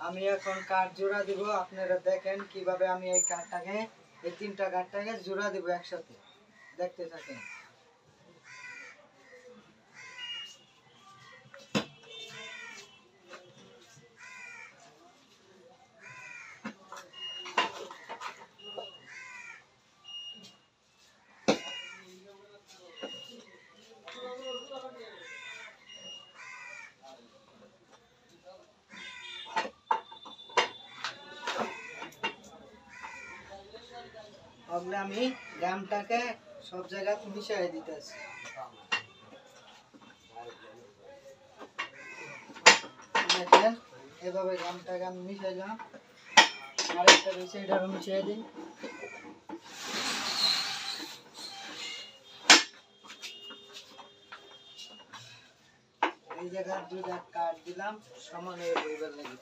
আমি এখন কাঠ জোড়া দিব। আপনারা দেখেন কিভাবে আমি এই কাঠটাকে, এই তিনটা কাঠটাকে জোড়া দিব একসাথে। দেখতে থাকেন। তাহলে আমি গামটাকে সব জায়গায় মিশিয়ে দিতেছি। দেখেন এভাবে গামটাকে আমি মিশাইলাম। আরেকটা রয়েছে, এটারও মিশিয়ে দিই। এই জায়গায় দুইটা কাঠ দিলাম সমান হয়ে বইবার লাগে।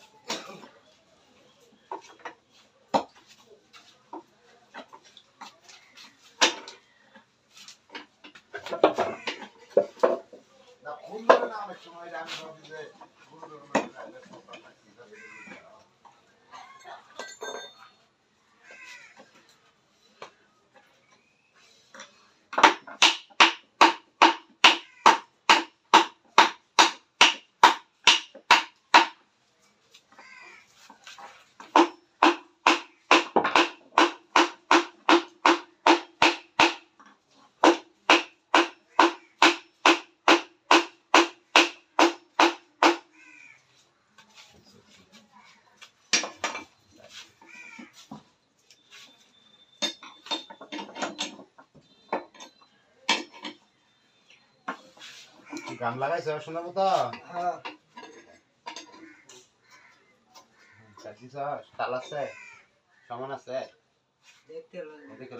গাম লাগাইছ সুন্দর মতো? হ্যাঁ। তাল আছে, সমান আছে? দেখতে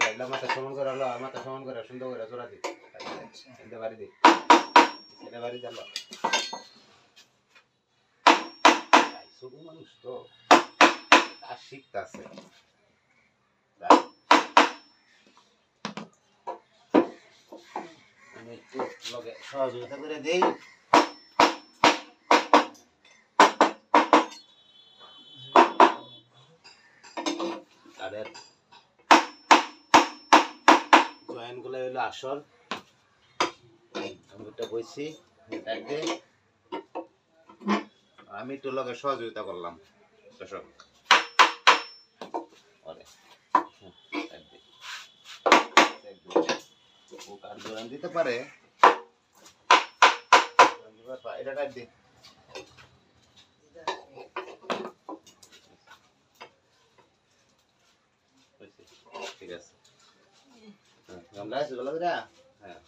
লাইলা মাথা সমান করে হলো, মাথা সমান করে সুন্দর করে জোড়া দি। এটা বাড়ি দি, এটা বাড়ি দিল। ছোট মানুষ তো আর শিখতেছে। আমি একটু লগে সহযোগিতা করে দেই। তাদের জয়েন গুলো হইলো আসল। আমি একটা বইছি, আমি একটু লগে সহযোগিতা করলাম। দর্শক জয়েন দিতে পারে, এটা টাইপ দি। ঠিক আছে, হ্যাঁ।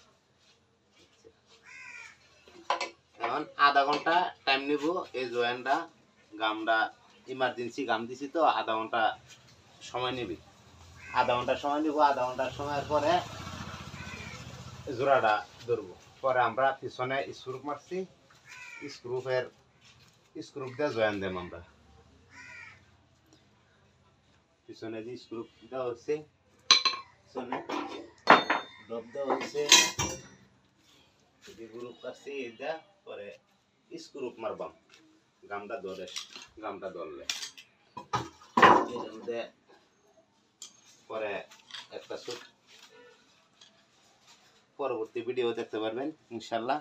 এখন আধা ঘন্টা টাইম নিব এই জয়েনটা। গামটা ইমার্জেন্সি গাম দিছি তো আধা ঘন্টা সময় নিবি। আধা ঘন্টা সময় নিব। আধা ঘন্টার সময়ের পরে জোড়াটা ধরবো। পরে আমরা পিছনে স্ক্রুপ মারছি, স্ক্রুপ দিয়ে জয়েন দেব। আমরা পিছনে যে স্ক্রুপ দেওয়া হচ্ছে, পিছনে ডব দেওয়া হচ্ছে, গ্রুপ কাটছি এটা। পরে স্ক্রুপ মারবাম, গামটা ধরে, গামটা ধরলে এর মধ্যে পরে একটা পরবর্তী ভিডিও দেখতে পারবেন ইনশাল্লাহ।